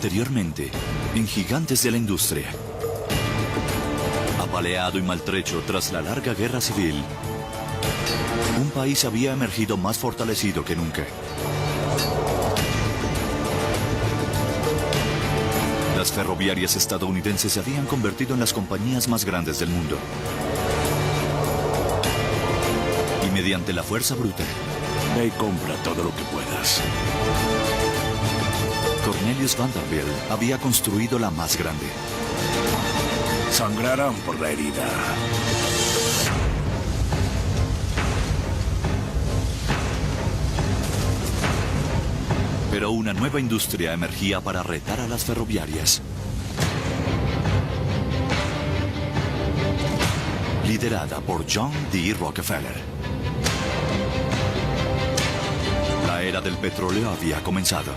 Anteriormente, en Gigantes de la Industria. Apaleado y maltrecho tras la larga guerra civil, un país había emergido más fortalecido que nunca. Las ferroviarias estadounidenses se habían convertido en las compañías más grandes del mundo. Y mediante la fuerza bruta, ve y compra todo lo que puedas. Cornelius Vanderbilt había construido la más grande. Sangrarán por la herida. Pero una nueva industria emergía para retar a las ferroviarias. Liderada por John D. Rockefeller. La era del petróleo había comenzado.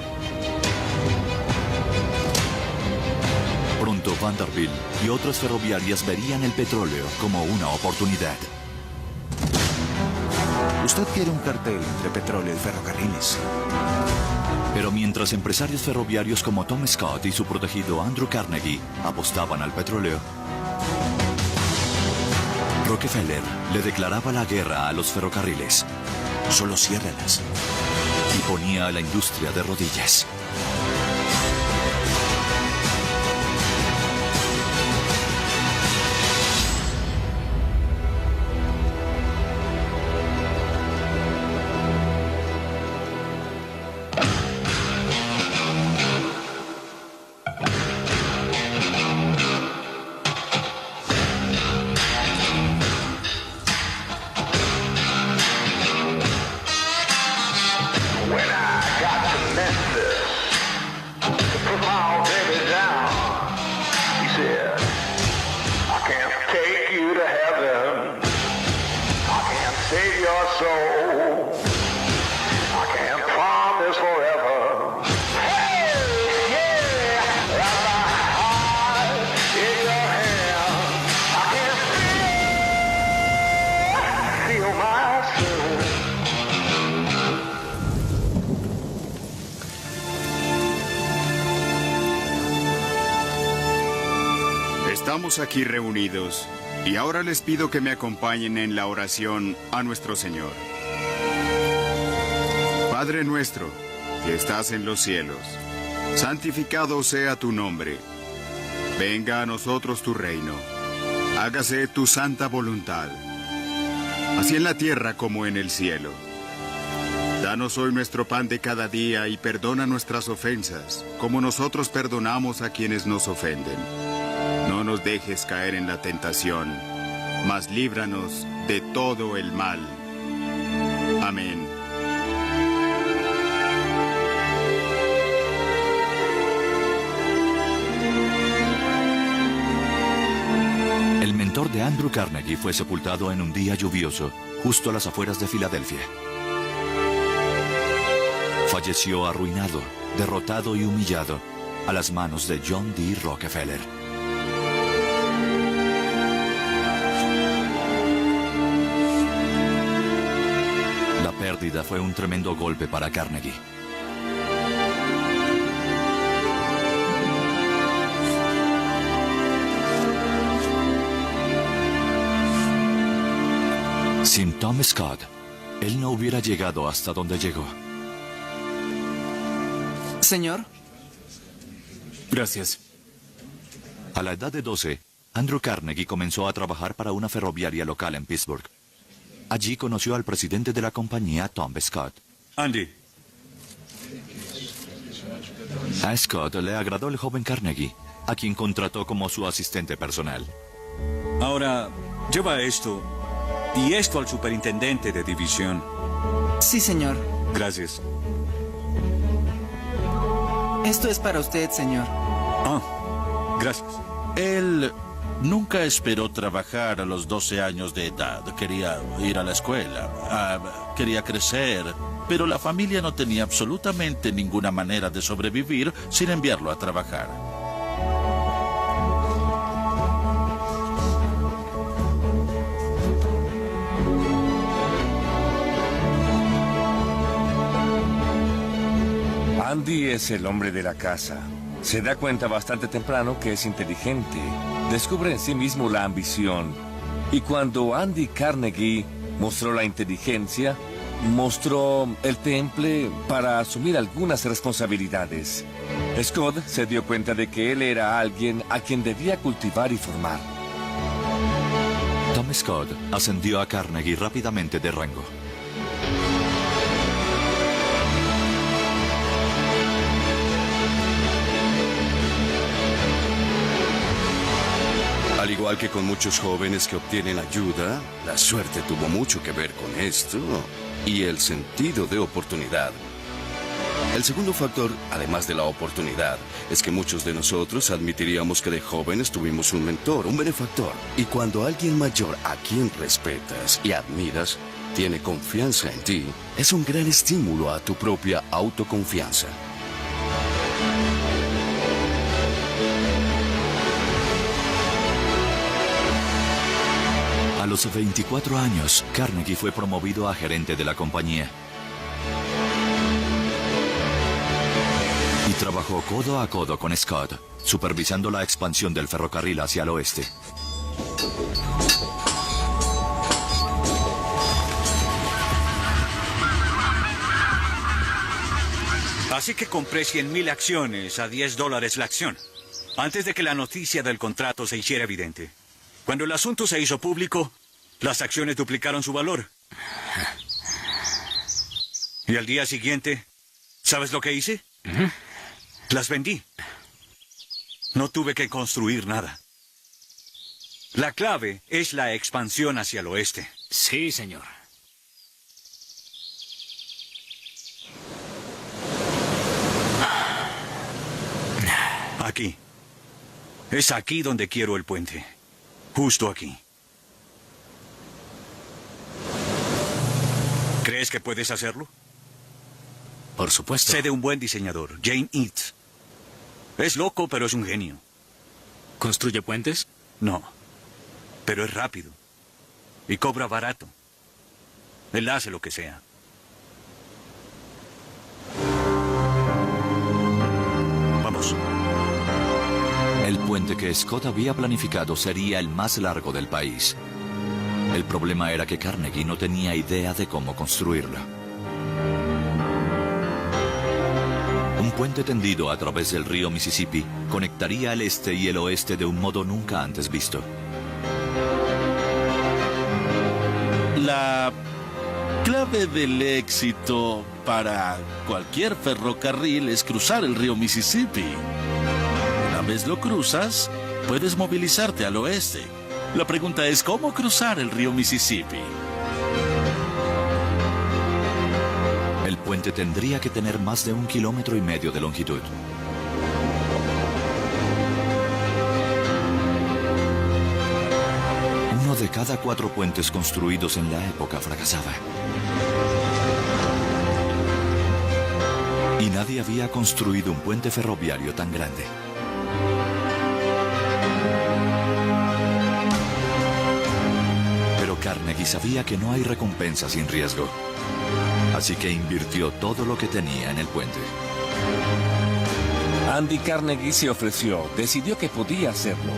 Pronto Vanderbilt y otras ferroviarias verían el petróleo como una oportunidad. Usted quiere un cartel entre petróleo y ferrocarriles. Pero mientras empresarios ferroviarios como Tom Scott y su protegido Andrew Carnegie apostaban al petróleo, Rockefeller le declaraba la guerra a los ferrocarriles. Solo ciérralas. Y ponía a la industria de rodillas. Estamos aquí reunidos y ahora les pido que me acompañen en la oración a nuestro Señor. Padre nuestro, que estás en los cielos, santificado sea tu nombre. Venga a nosotros tu reino. Hágase tu santa voluntad, así en la tierra como en el cielo. Danos hoy nuestro pan de cada día y perdona nuestras ofensas, como nosotros perdonamos a quienes nos ofenden. No nos dejes caer en la tentación, mas líbranos de todo el mal. Amén. El mentor de Andrew Carnegie fue sepultado en un día lluvioso, justo a las afueras de Filadelfia. Falleció arruinado, derrotado y humillado a las manos de John D. Rockefeller. La pérdida fue un tremendo golpe para Carnegie. Sin Tom Scott, él no hubiera llegado hasta donde llegó. Señor. Gracias. A la edad de 12, Andrew Carnegie comenzó a trabajar para una ferroviaria local en Pittsburgh. Allí conoció al presidente de la compañía, Tom Scott. Andy. A Scott le agradó el joven Carnegie, a quien contrató como su asistente personal. Ahora, lleva esto y esto al superintendente de división. Sí, señor. Gracias. Esto es para usted, señor. Ah, gracias. Él nunca esperó trabajar a los 12 años de edad. Quería ir a la escuela, quería crecer, pero la familia no tenía absolutamente ninguna manera de sobrevivir sin enviarlo a trabajar. Andy es el hombre de la casa. Se da cuenta bastante temprano que es inteligente. Descubre en sí mismo la ambición. Y cuando Andy Carnegie mostró la inteligencia, mostró el temple para asumir algunas responsabilidades. Scott se dio cuenta de que él era alguien a quien debía cultivar y formar. Tom Scott ascendió a Carnegie rápidamente de rango. Al igual que con muchos jóvenes que obtienen ayuda, la suerte tuvo mucho que ver con esto y el sentido de oportunidad. El segundo factor, además de la oportunidad, es que muchos de nosotros admitiríamos que de jóvenes tuvimos un mentor, un benefactor. Y cuando alguien mayor a quien respetas y admiras tiene confianza en ti, es un gran estímulo a tu propia autoconfianza. A los 24 años, Carnegie fue promovido a gerente de la compañía. Y trabajó codo a codo con Scott, supervisando la expansión del ferrocarril hacia el oeste. Así que compré 100,000 acciones a $10 la acción, antes de que la noticia del contrato se hiciera evidente. Cuando el asunto se hizo público, las acciones duplicaron su valor. Y al día siguiente, ¿sabes lo que hice? Las vendí. No tuve que construir nada. La clave es la expansión hacia el oeste. Sí, señor. Aquí. Es aquí donde quiero el puente. Justo aquí. ¿Crees que puedes hacerlo? Por supuesto. Sé de un buen diseñador, Jane Eads. Es loco, pero es un genio. ¿Construye puentes? No, pero es rápido. Y cobra barato. Él hace lo que sea. Vamos. El puente que Scott había planificado sería el más largo del país. El problema era que Carnegie no tenía idea de cómo construirlo. Un puente tendido a través del río Mississippi conectaría el este y el oeste de un modo nunca antes visto. La clave del éxito para cualquier ferrocarril es cruzar el río Mississippi. Una vez lo cruzas, puedes movilizarte al oeste. La pregunta es, ¿cómo cruzar el río Mississippi? El puente tendría que tener más de 1,5 kilómetros de longitud. Uno de cada 4 puentes construidos en la época fracasaba. Y nadie había construido un puente ferroviario tan grande. Pero Carnegie sabía que no hay recompensa sin riesgo. Así que invirtió todo lo que tenía en el puente. Andy Carnegie se ofreció, decidió que podía hacerlo.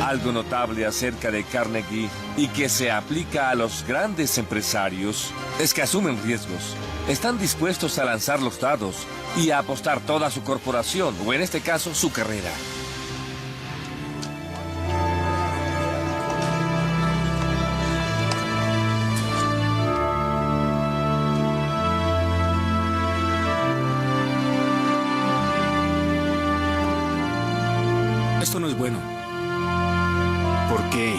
Algo notable acerca de Carnegie y que se aplica a los grandes empresarios es que asumen riesgos. Están dispuestos a lanzar los dados y a apostar toda su corporación, o en este caso, su carrera. Esto no es bueno. ¿Por qué?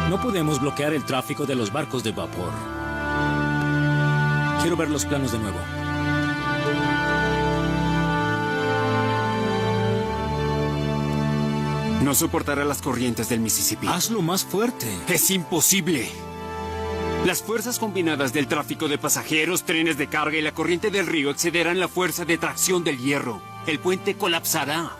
No podemos bloquear el tráfico de los barcos de vapor. Quiero ver los planos de nuevo. No soportará las corrientes del Mississippi. Hazlo más fuerte. Es imposible. Las fuerzas combinadas del tráfico de pasajeros, trenes de carga y la corriente del río excederán la fuerza de tracción del hierro. El puente colapsará.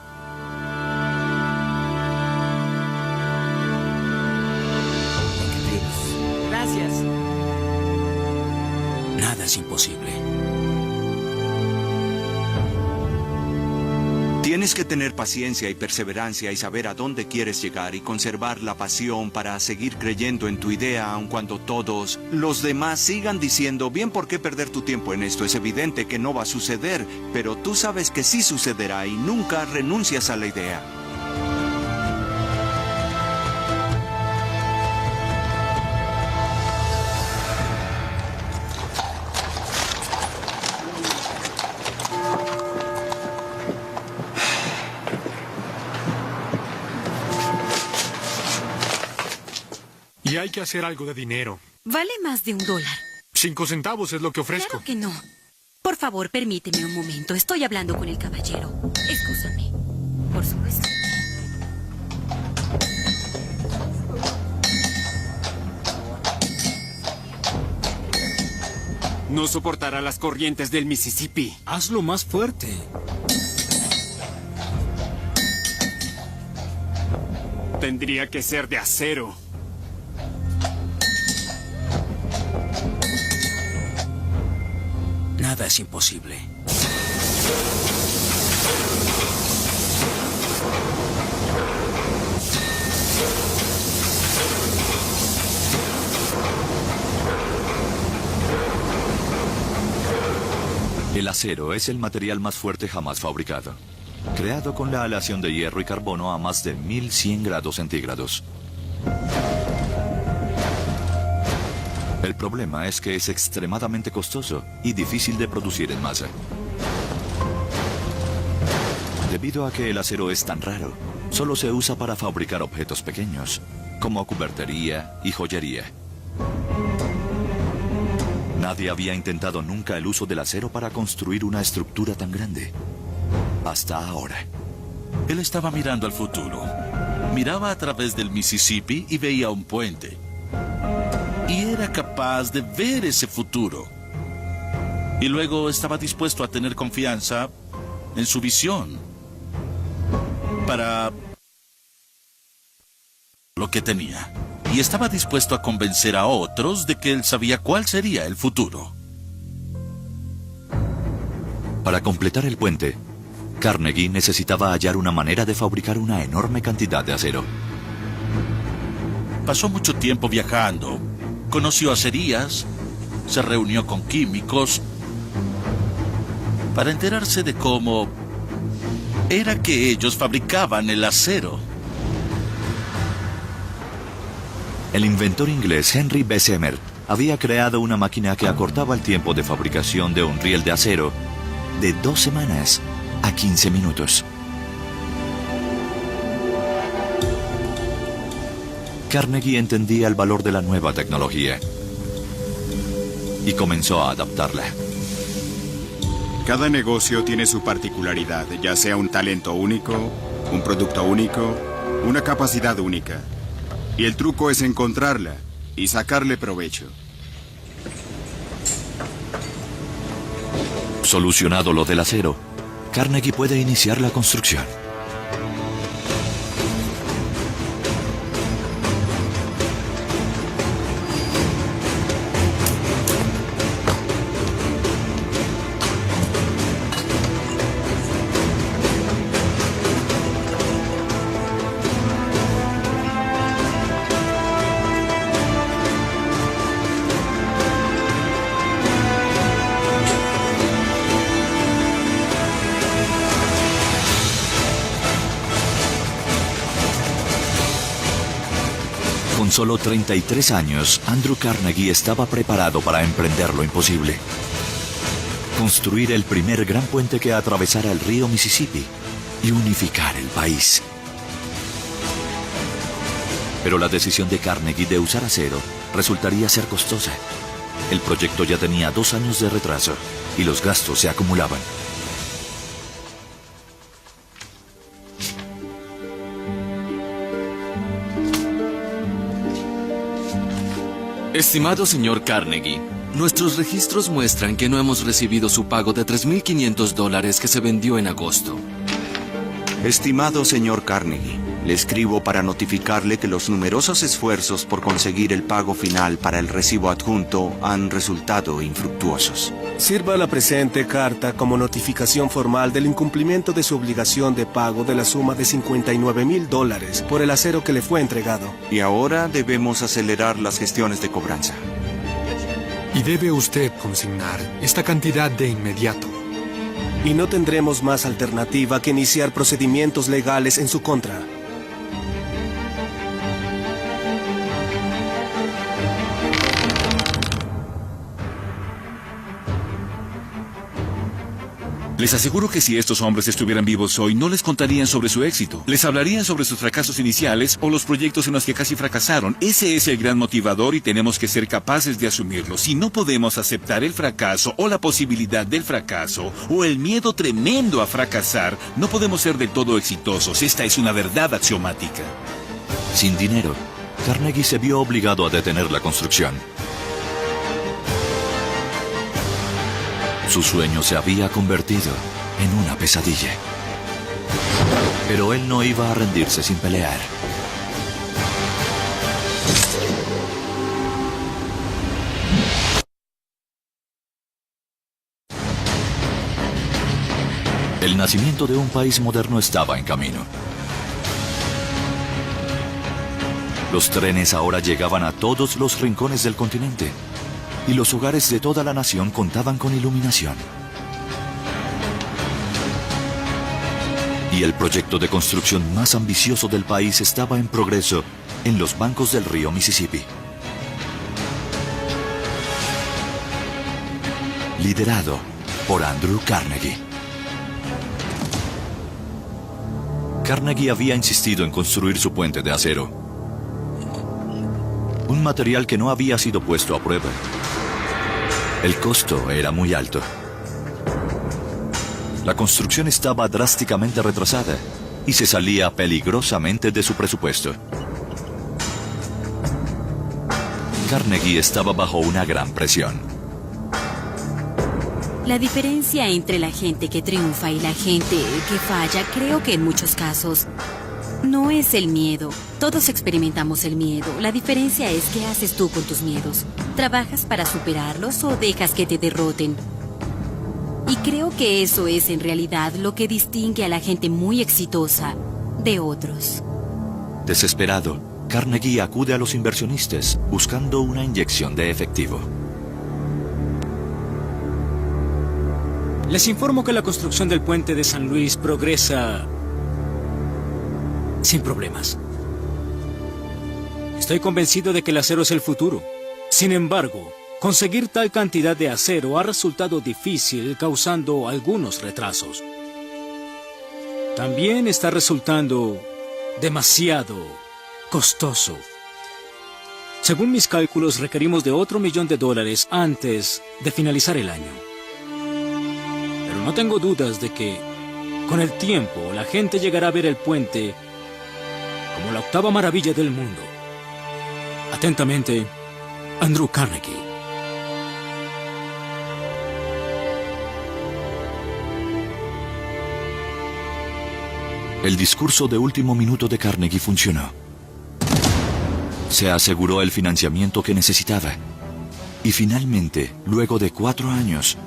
Gracias. Nada es imposible. Tienes que tener paciencia y perseverancia y saber a dónde quieres llegar y conservar la pasión para seguir creyendo en tu idea aun cuando todos los demás sigan diciendo, bien, ¿por qué perder tu tiempo en esto? Es evidente que no va a suceder, pero tú sabes que sí sucederá y nunca renuncias a la idea. Y hay que hacer algo de dinero. Vale más de $1. 5 centavos es lo que ofrezco. Claro que no. Por favor, permíteme un momento. Estoy hablando con el caballero. Excúsame. Por supuesto. No soportará las corrientes del Mississippi. Hazlo más fuerte. Tendría que ser de acero. Nada es imposible. El acero es el material más fuerte jamás fabricado, creado con la aleación de hierro y carbono a más de 1100 grados centígrados. El problema es que es extremadamente costoso y difícil de producir en masa. Debido a que el acero es tan raro, solo se usa para fabricar objetos pequeños, como cubertería y joyería. Nadie había intentado nunca el uso del acero para construir una estructura tan grande. Hasta ahora. Él estaba mirando al futuro. Miraba a través del Mississippi y veía un puente. Y era capaz de ver ese futuro. Y luego estaba dispuesto a tener confianza en su visión para lo que tenía. Y estaba dispuesto a convencer a otros de que él sabía cuál sería el futuro. Para completar el puente, Carnegie necesitaba hallar una manera de fabricar una enorme cantidad de acero. Pasó mucho tiempo viajando. Conoció acerías, se reunió con químicos para enterarse de cómo era que ellos fabricaban el acero. El inventor inglés Henry Bessemer había creado una máquina que acortaba el tiempo de fabricación de un riel de acero de 2 semanas a 15 minutos. Carnegie entendía el valor de la nueva tecnología y comenzó a adaptarla. Cada negocio tiene su particularidad, ya sea un talento único, un producto único, una capacidad única. Y el truco es encontrarla y sacarle provecho. Solucionado lo del acero, Carnegie puede iniciar la construcción. Con solo 33 años, Andrew Carnegie estaba preparado para emprender lo imposible. Construir el primer gran puente que atravesara el río Mississippi y unificar el país. Pero la decisión de Carnegie de usar acero resultaría ser costosa. El proyecto ya tenía 2 años de retraso y los gastos se acumulaban. Estimado señor Carnegie, nuestros registros muestran que no hemos recibido su pago de $3.500 que se vendió en agosto. Estimado señor Carnegie, le escribo para notificarle que los numerosos esfuerzos por conseguir el pago final para el recibo adjunto han resultado infructuosos. Sirva la presente carta como notificación formal del incumplimiento de su obligación de pago de la suma de $59,000 por el acero que le fue entregado. Y ahora debemos acelerar las gestiones de cobranza. Y debe usted consignar esta cantidad de inmediato. Y no tendremos más alternativa que iniciar procedimientos legales en su contra. Les aseguro que si estos hombres estuvieran vivos hoy, no les contarían sobre su éxito. Les hablarían sobre sus fracasos iniciales o los proyectos en los que casi fracasaron. Ese es el gran motivador y tenemos que ser capaces de asumirlo. Si no podemos aceptar el fracaso o la posibilidad del fracaso o el miedo tremendo a fracasar, no podemos ser del todo exitosos. Esta es una verdad axiomática. Sin dinero, Carnegie se vio obligado a detener la construcción. Su sueño se había convertido en una pesadilla. Pero él no iba a rendirse sin pelear. El nacimiento de un país moderno estaba en camino. Los trenes ahora llegaban a todos los rincones del continente. Y los hogares de toda la nación contaban con iluminación. Y el proyecto de construcción más ambicioso del país estaba en progreso en los bancos del río Mississippi. Liderado por Andrew Carnegie. Carnegie había insistido en construir su puente de acero. Un material que no había sido puesto a prueba. El costo era muy alto. La construcción estaba drásticamente retrasada y se salía peligrosamente de su presupuesto. Carnegie estaba bajo una gran presión. La diferencia entre la gente que triunfa y la gente que falla, creo que en muchos casos, no es el miedo. Todos experimentamos el miedo. La diferencia es qué haces tú con tus miedos. ¿Trabajas para superarlos o dejas que te derroten? Y creo que eso es en realidad lo que distingue a la gente muy exitosa de otros. Desesperado, Carnegie acude a los inversionistas buscando una inyección de efectivo. Les informo que la construcción del puente de San Luis progresa sin problemas. Estoy convencido de que el acero es el futuro. Sin embargo, conseguir tal cantidad de acero ha resultado difícil, causando algunos retrasos. También está resultando demasiado costoso. Según mis cálculos, requerimos de otro $1,000,000 antes de finalizar el año. Pero no tengo dudas de que, con el tiempo, la gente llegará a ver el puente como la octava maravilla del mundo. Atentamente, Andrew Carnegie. El discurso de último minuto de Carnegie funcionó. Se aseguró el financiamiento que necesitaba. Y finalmente, luego de 4 años,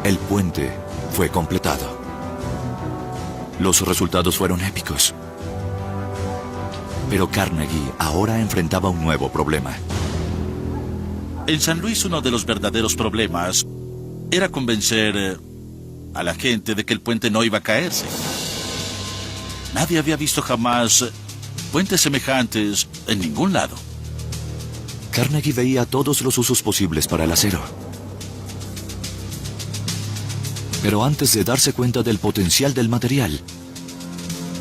el puente fue completado. Los resultados fueron épicos. Pero Carnegie ahora enfrentaba un nuevo problema. En San Luis uno de los verdaderos problemas era convencer a la gente de que el puente no iba a caerse. Nadie había visto jamás puentes semejantes en ningún lado. Carnegie veía todos los usos posibles para el acero. Pero antes de darse cuenta del potencial del material,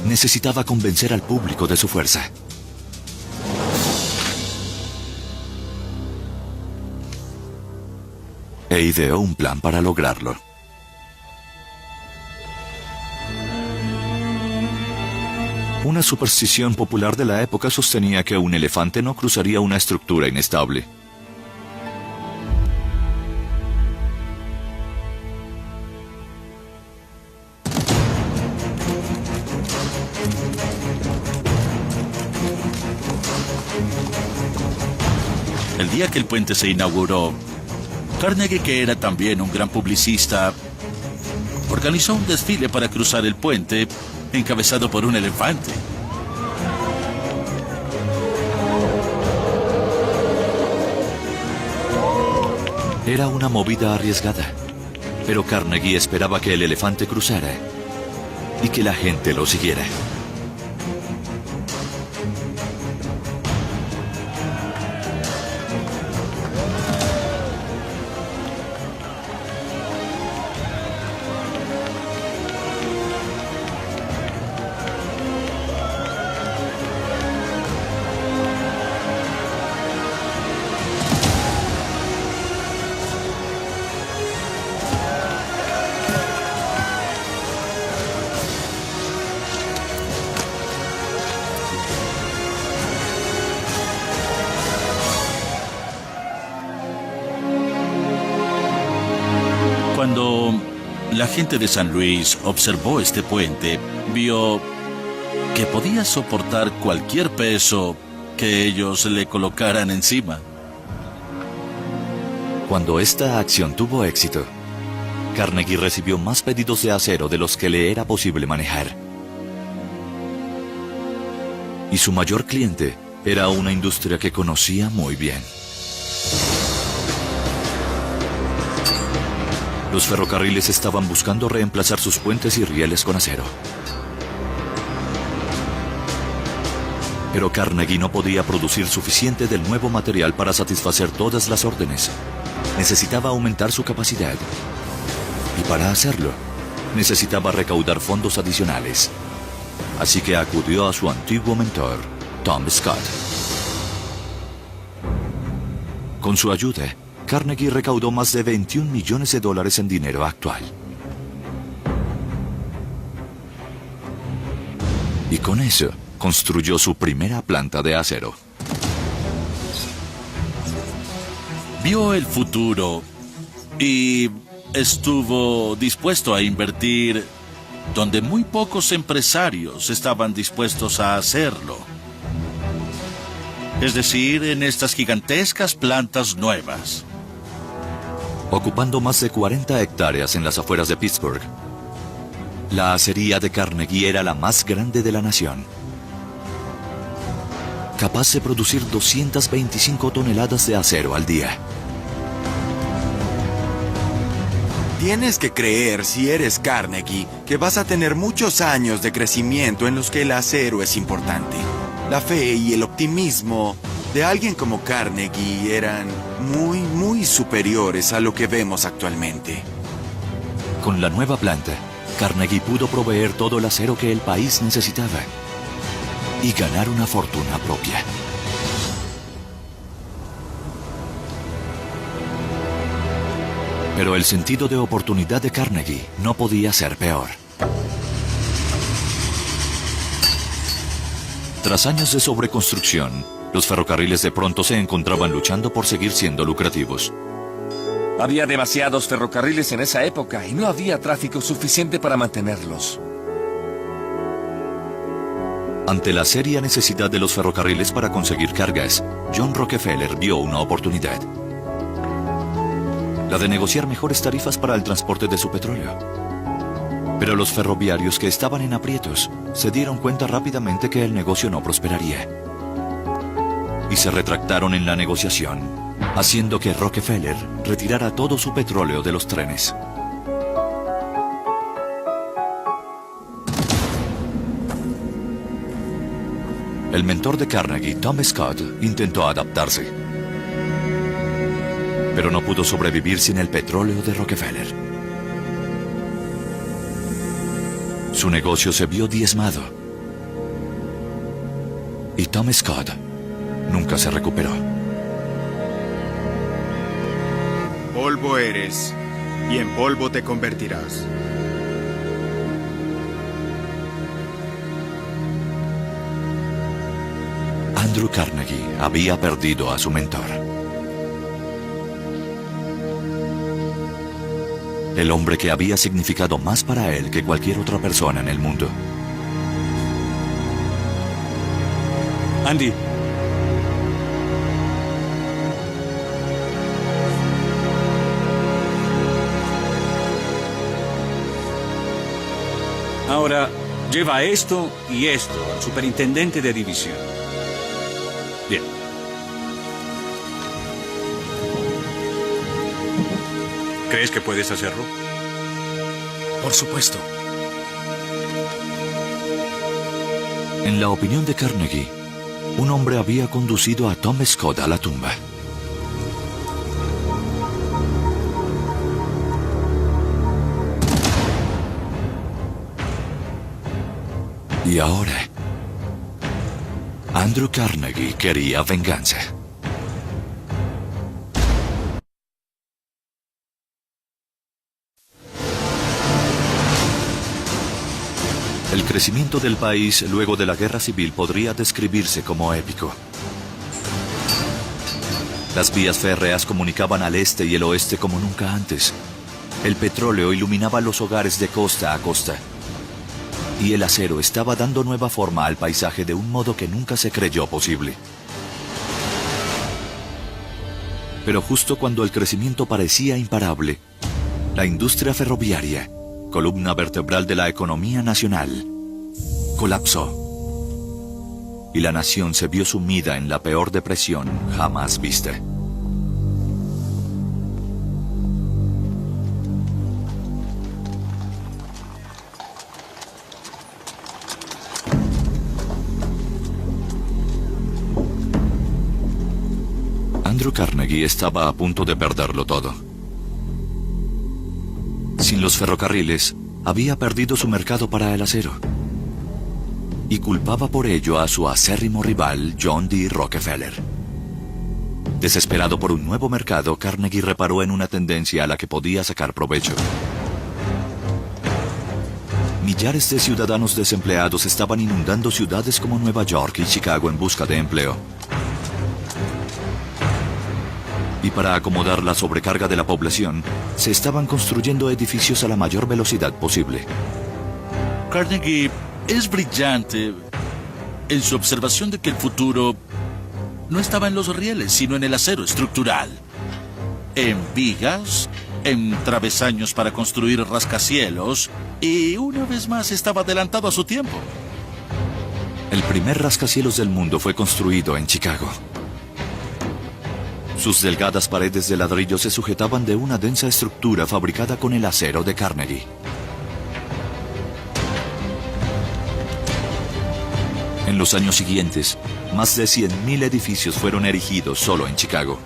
necesitaba convencer al público de su fuerza. E ideó un plan para lograrlo. Una superstición popular de la época sostenía que un elefante no cruzaría una estructura inestable. El día que el puente se inauguró, Carnegie, que era también un gran publicista, organizó un desfile para cruzar el puente, encabezado por un elefante. Era una movida arriesgada, pero Carnegie esperaba que el elefante cruzara y que la gente lo siguiera. Cuando la gente de San Luis observó este puente, vio que podía soportar cualquier peso que ellos le colocaran encima. Cuando esta acción tuvo éxito, Carnegie recibió más pedidos de acero de los que le era posible manejar. Y su mayor cliente era una industria que conocía muy bien. Los ferrocarriles estaban buscando reemplazar sus puentes y rieles con acero. Pero Carnegie no podía producir suficiente del nuevo material para satisfacer todas las órdenes. Necesitaba aumentar su capacidad. Y para hacerlo, necesitaba recaudar fondos adicionales. Así que acudió a su antiguo mentor, Tom Scott. Con su ayuda, Carnegie recaudó más de $21 millones en dinero actual. Y con eso, construyó su primera planta de acero. Vio el futuro y estuvo dispuesto a invertir donde muy pocos empresarios estaban dispuestos a hacerlo. Es decir, en estas gigantescas plantas nuevas. Ocupando más de 40 hectáreas en las afueras de Pittsburgh, la acería de Carnegie era la más grande de la nación. Capaz de producir 225 toneladas de acero al día. Tienes que creer, si eres Carnegie, que vas a tener muchos años de crecimiento en los que el acero es importante. La fe y el optimismo de alguien como Carnegie eran muy superiores a lo que vemos actualmente. Con la nueva planta, Carnegie pudo proveer todo el acero que el país necesitaba y ganar una fortuna propia. Pero el sentido de oportunidad de Carnegie no podía ser peor. Tras años de sobreconstrucción, los ferrocarriles de pronto se encontraban luchando por seguir siendo lucrativos. Había demasiados ferrocarriles en esa época y no había tráfico suficiente para mantenerlos. Ante la seria necesidad de los ferrocarriles para conseguir cargas, John Rockefeller vio una oportunidad. La de negociar mejores tarifas para el transporte de su petróleo. Pero los ferroviarios que estaban en aprietos se dieron cuenta rápidamente que el negocio no prosperaría. Y se retractaron en la negociación, haciendo que Rockefeller retirara todo su petróleo de los trenes. El mentor de Carnegie, Tom Scott, intentó adaptarse. Pero no pudo sobrevivir sin el petróleo de Rockefeller. Su negocio se vio diezmado. Y Tom Scott nunca se recuperó. Polvo eres, y en polvo te convertirás. Andrew Carnegie había perdido a su mentor. El hombre que había significado más para él que cualquier otra persona en el mundo. Ahora, lleva esto y esto al superintendente de división. Bien. ¿Crees que puedes hacerlo? Por supuesto. En la opinión de Carnegie, un hombre había conducido a Tom Scott a la tumba. Y ahora, Andrew Carnegie quería venganza. El crecimiento del país luego de la guerra civil podría describirse como épico. Las vías férreas comunicaban al este y el oeste como nunca antes. El petróleo iluminaba los hogares de costa a costa. Y el acero estaba dando nueva forma al paisaje de un modo que nunca se creyó posible. Pero justo cuando el crecimiento parecía imparable, la industria ferroviaria, columna vertebral de la economía nacional, colapsó. Y la nación se vio sumida en la peor depresión jamás vista. Andrew Carnegie estaba a punto de perderlo todo. Sin los ferrocarriles, había perdido su mercado para el acero. Y culpaba por ello a su acérrimo rival, John D. Rockefeller. Desesperado por un nuevo mercado, Carnegie reparó en una tendencia a la que podía sacar provecho. Millares de ciudadanos desempleados estaban inundando ciudades como Nueva York y Chicago en busca de empleo. Y para acomodar la sobrecarga de la población, se estaban construyendo edificios a la mayor velocidad posible. Carnegie es brillante en su observación de que el futuro no estaba en los rieles, sino en el acero estructural. En vigas, en travesaños para construir rascacielos, y una vez más estaba adelantado a su tiempo. El primer rascacielos del mundo fue construido en Chicago. Sus delgadas paredes de ladrillo se sujetaban de una densa estructura fabricada con el acero de Carnegie. En los años siguientes, más de 100.000 edificios fueron erigidos solo en Chicago.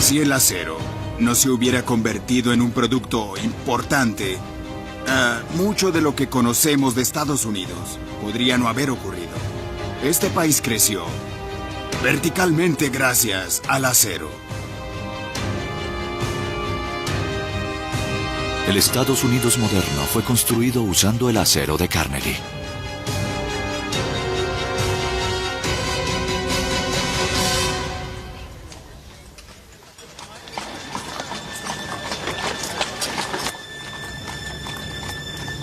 Si el acero no se hubiera convertido en un producto importante, mucho de lo que conocemos de Estados Unidos podría no haber ocurrido. Este país creció verticalmente gracias al acero. El Estados Unidos moderno fue construido usando el acero de Carnegie.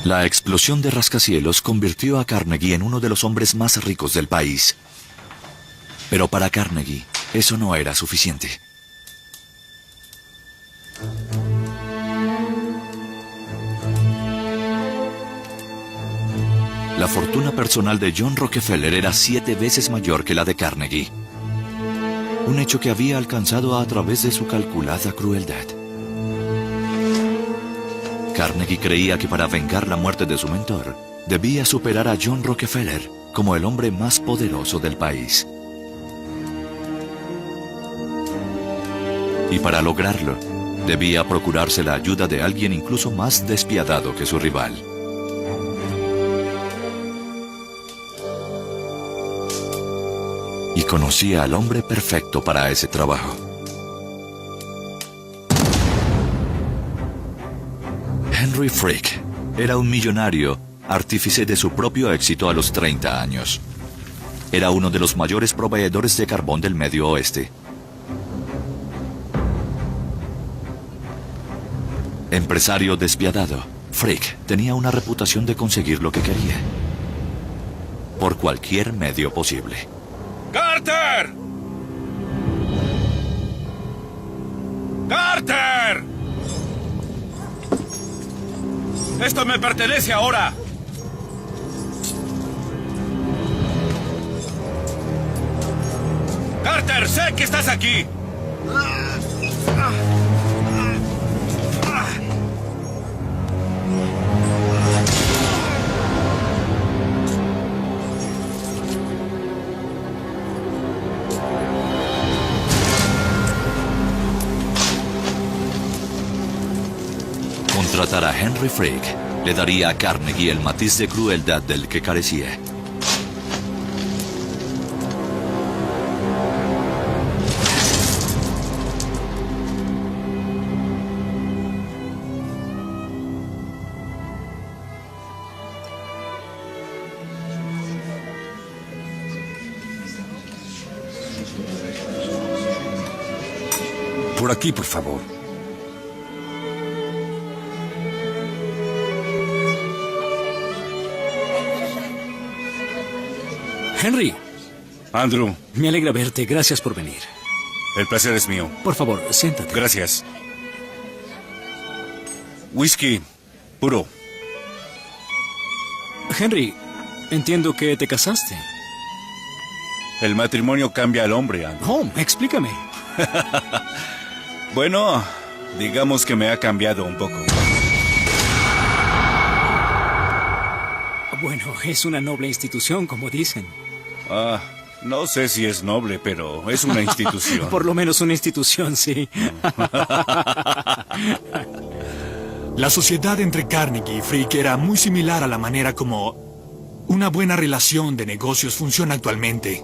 La explosión de rascacielos convirtió a Carnegie en uno de los hombres más ricos del país. Pero para Carnegie, eso no era suficiente. La fortuna personal de John Rockefeller era 7 veces mayor que la de Carnegie. Un hecho que había alcanzado a través de su calculada crueldad. Carnegie creía que para vengar la muerte de su mentor, debía superar a John Rockefeller como el hombre más poderoso del país. Y para lograrlo, debía procurarse la ayuda de alguien incluso más despiadado que su rival. Y conocía al hombre perfecto para ese trabajo. Henry Frick era un millonario, artífice de su propio éxito a los 30 años. Era uno de los mayores proveedores de carbón del Medio Oeste. Empresario despiadado, Frick tenía una reputación de conseguir lo que quería. Por cualquier medio posible. ¡Carter! ¡Carter! ¡Esto me pertenece ahora! ¡Carter, sé que estás aquí! Contratar a Henry Frigg le daría a Carnegie el matiz de crueldad del que carecía. Por aquí, por favor. Henry. Andrew. Me alegra verte. Gracias por venir. El placer es mío. Por favor, siéntate. Gracias. Whisky puro. Henry, entiendo que te casaste. El matrimonio cambia al hombre, Andrew. Oh, explícame. Bueno, digamos que me ha cambiado un poco. Bueno, es una noble institución, como dicen. Ah, no sé si es noble, pero es una institución. Por lo menos una institución, sí. La sociedad entre Carnegie y Frigg era muy similar a la manera como una buena relación de negocios funciona actualmente.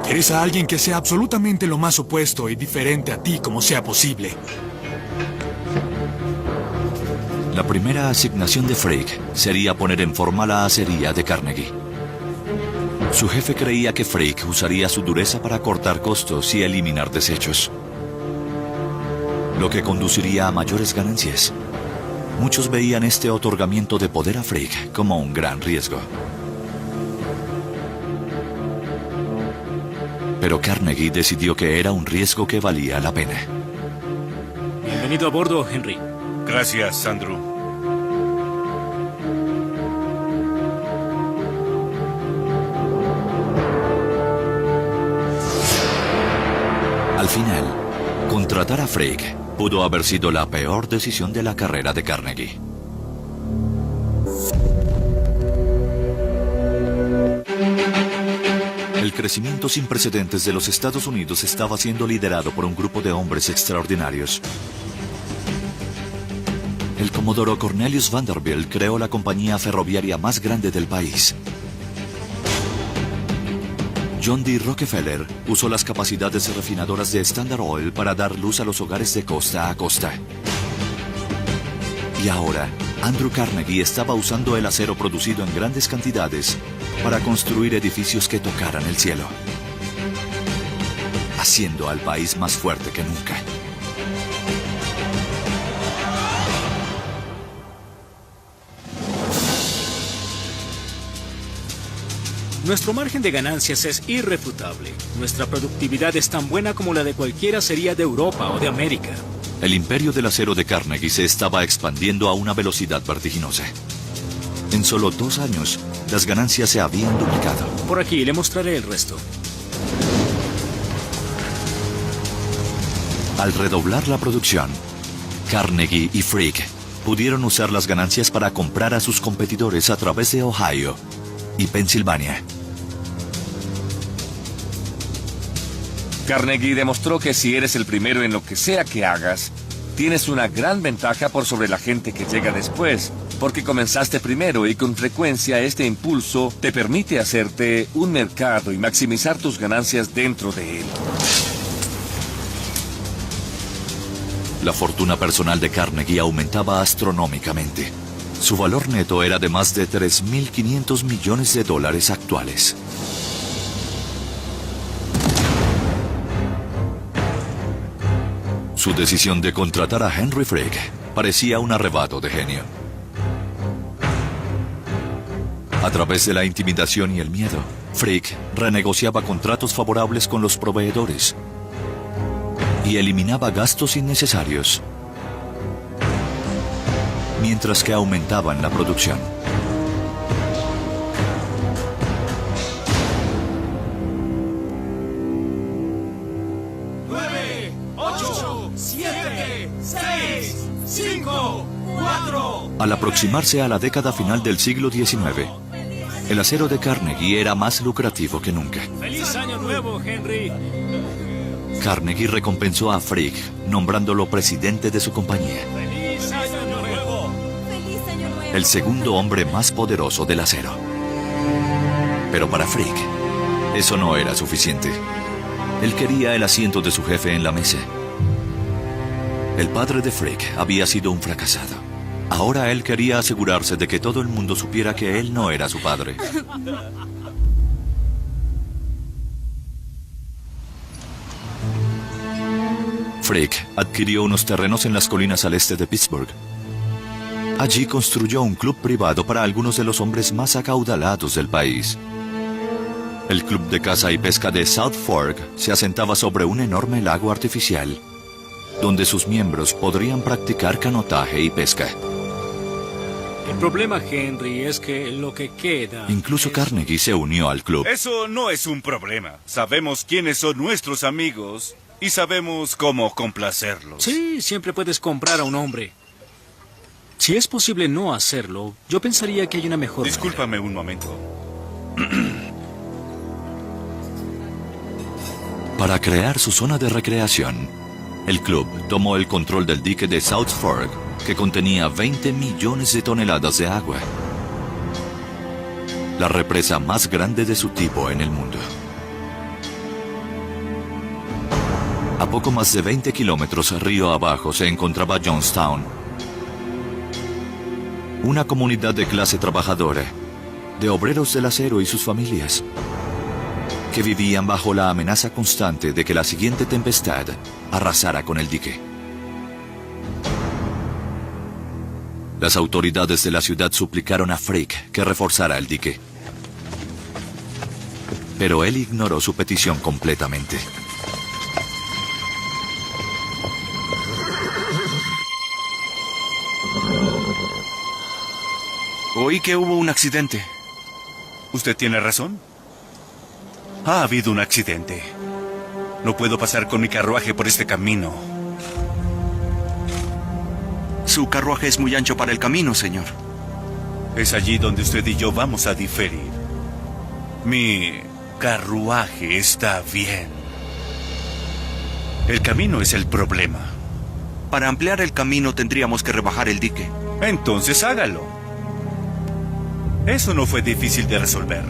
Quieres a alguien que sea absolutamente lo más opuesto y diferente a ti como sea posible. La primera asignación de Frigg sería poner en forma la acería de Carnegie. Su jefe creía que Frigg usaría su dureza para cortar costos y eliminar desechos, lo que conduciría a mayores ganancias. Muchos veían este otorgamiento de poder a Frigg como un gran riesgo. Pero Carnegie decidió que era un riesgo que valía la pena. Bienvenido a bordo, Henry. Gracias, Andrew. Al final, contratar a Frigg pudo haber sido la peor decisión de la carrera de Carnegie. El crecimiento sin precedentes de los Estados Unidos estaba siendo liderado por un grupo de hombres extraordinarios. El comodoro Cornelius Vanderbilt creó la compañía ferroviaria más grande del país. John D. Rockefeller usó las capacidades refinadoras de Standard Oil para dar luz a los hogares de costa a costa. Y ahora, Andrew Carnegie estaba usando el acero producido en grandes cantidades para construir edificios que tocaran el cielo, haciendo al país más fuerte que nunca. Nuestro margen de ganancias es irrefutable. Nuestra productividad es tan buena como la de cualquiera acería de Europa o de América. El imperio del acero de Carnegie se estaba expandiendo a una velocidad vertiginosa. En solo 2 años, las ganancias se habían duplicado. Por aquí le mostraré el resto. Al redoblar la producción, Carnegie y Frigg pudieron usar las ganancias para comprar a sus competidores a través de Ohio y Pensilvania. Carnegie demostró que si eres el primero en lo que sea que hagas, tienes una gran ventaja por sobre la gente que llega después, porque comenzaste primero y con frecuencia este impulso te permite hacerte un mercado y maximizar tus ganancias dentro de él. La fortuna personal de Carnegie aumentaba astronómicamente. Su valor neto era de más de $3.500 millones actuales. Su decisión de contratar a Henry Frigg parecía un arrebato de genio. A través de la intimidación y el miedo, Frigg renegociaba contratos favorables con los proveedores y eliminaba gastos innecesarios. mientras que aumentaban la producción. Al aproximarse a la década final del siglo XIX, el acero de Carnegie era más lucrativo que nunca. ¡Feliz Año Nuevo, Henry! Carnegie recompensó a Frick, nombrándolo presidente de su compañía. ¡Feliz Año Nuevo! El segundo hombre más poderoso del acero. Pero para Frick, eso no era suficiente. Él quería el asiento de su jefe en la mesa. El padre de Frick había sido un fracasado. Ahora él quería asegurarse de que todo el mundo supiera que él no era su padre. Frick adquirió unos terrenos en las colinas al este de Pittsburgh. Allí construyó un club privado para algunos de los hombres más acaudalados del país. El club de caza y pesca de South Fork se asentaba sobre un enorme lago artificial, donde sus miembros podrían practicar canotaje y pesca. El problema, Henry, es que lo que queda... Incluso Carnegie se unió al club. Eso no es un problema. Sabemos quiénes son nuestros amigos y sabemos cómo complacerlos. Sí, siempre puedes comprar a un hombre. Si es posible no hacerlo, yo pensaría que hay una mejor Discúlpame un momento. Para crear su zona de recreación, el club tomó el control del dique de South Fork, que contenía 20 millones de toneladas de agua. La represa más grande de su tipo en el mundo. A poco más de 20 kilómetros río abajo se encontraba Johnstown, una comunidad de clase trabajadora, de obreros del acero y sus familias, que vivían bajo la amenaza constante de que la siguiente tempestad arrasara con el dique. Las autoridades de la ciudad suplicaron a Frick que reforzara el dique. Pero él ignoró su petición completamente. Oí que hubo un accidente. Usted tiene razón. Ha habido un accidente. No puedo pasar con mi carruaje por este camino. Su carruaje es muy ancho para el camino, señor. Es allí donde usted y yo vamos a diferir. Mi carruaje está bien. El camino es el problema. Para ampliar el camino tendríamos que rebajar el dique. Entonces hágalo. Eso no fue difícil de resolver.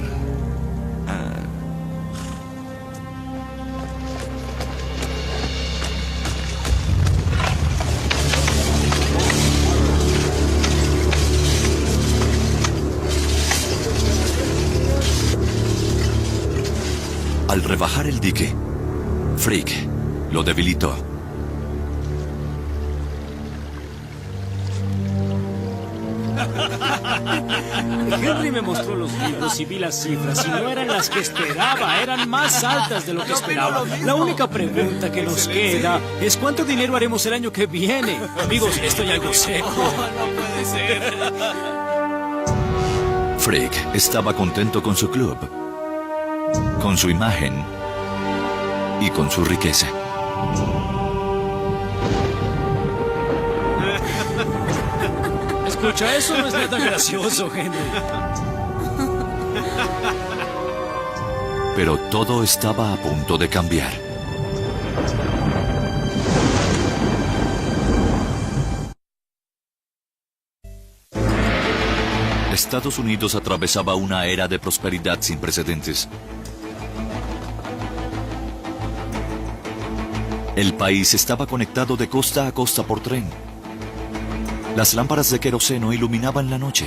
Al rebajar el dique, Frick lo debilitó. Henry me mostró los libros y vi las cifras y no eran las que esperaba, eran más altas de lo que esperaba. La única pregunta que nos queda es ¿cuánto dinero haremos el año que viene? Amigos, estoy algo seco. No puede ser. Frick estaba contento con su club, con su imagen y con su riqueza. Escucha, eso no es nada gracioso, Henry. Pero todo estaba a punto de cambiar. Estados Unidos atravesaba una era de prosperidad sin precedentes. El país estaba conectado de costa a costa por tren. Las lámparas de queroseno iluminaban la noche.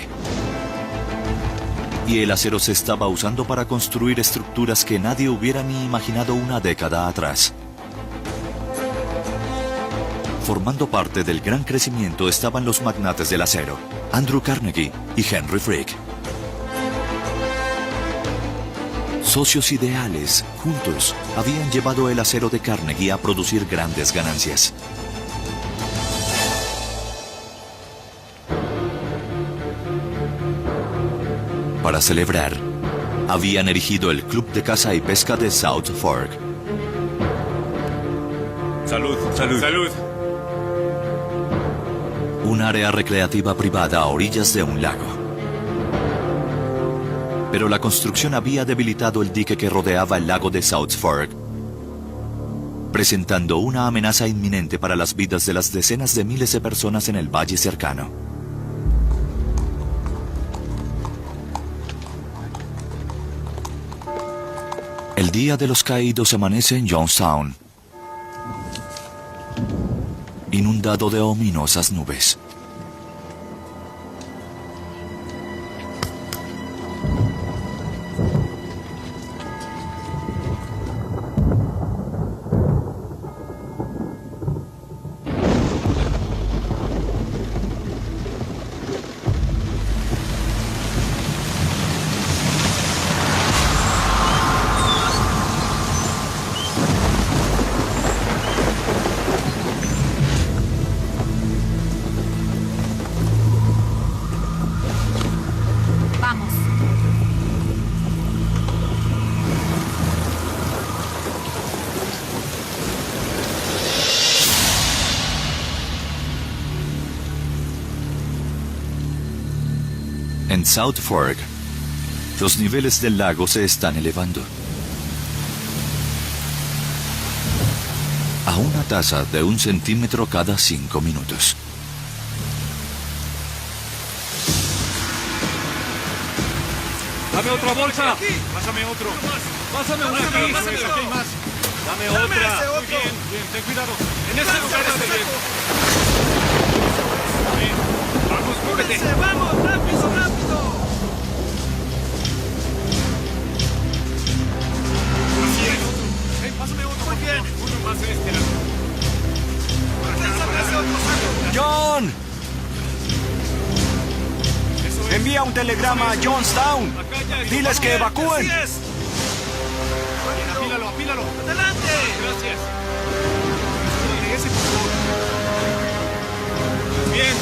Y el acero se estaba usando para construir estructuras que nadie hubiera ni imaginado una década atrás. Formando parte del gran crecimiento estaban los magnates del acero, Andrew Carnegie y Henry Frick. Socios ideales, juntos, habían llevado el acero de Carnegie a producir grandes ganancias. para celebrar, habían erigido el Club de Caza y Pesca de South Fork. Salud, salud. Salud. Un área recreativa privada a orillas de un lago. Pero la construcción había debilitado el dique que rodeaba el lago de South Fork, presentando una amenaza inminente para las vidas de las decenas de miles de personas en el valle cercano. El Día de los Caídos amanece en Johnstown, inundado de ominosas nubes. Vamos. En South Fork, los niveles del lago se están elevando. A una tasa de 1 centímetro cada 5 minutos. Dame otra bolsa. Pásame otro. Pásame una aquí. Aquí hay más. Dame otra. Muy bien, bien, ten cuidado. En ese lugar esté bien. Bien. Vamos, cúbrete. Vamos, rápido, rápido. Así es. Ven, pásame otro. Muy bien. Uno más de este lado. ¡John! Envía un telegrama a Johnstown. Diles que evacúen. Apílalo, apílalo. ¡Adelante! Gracias. Ese, por favor. Bien.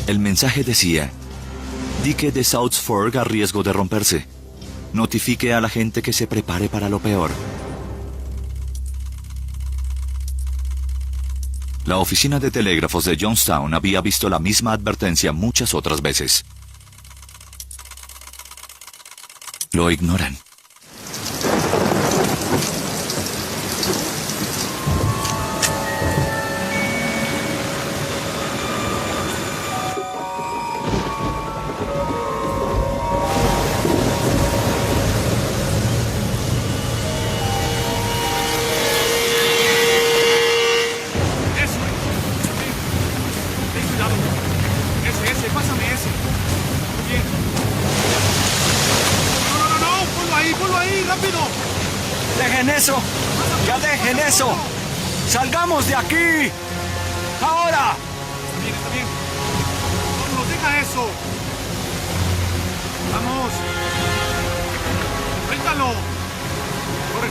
El mensaje decía: dique de South Fork a riesgo de romperse. Notifique a la gente que se prepare para lo peor. La oficina de telégrafos de Johnstown había visto la misma advertencia muchas otras veces. Lo ignoran. Pásame ese. Bien. No. Ponlo ahí, rápido. ¡Dejen eso! ¡Ya dejen eso! ¡Salgamos de aquí! ¡Ahora! Está bien. Vámonos, deja eso. Vamos. Enfréntalo. Corre.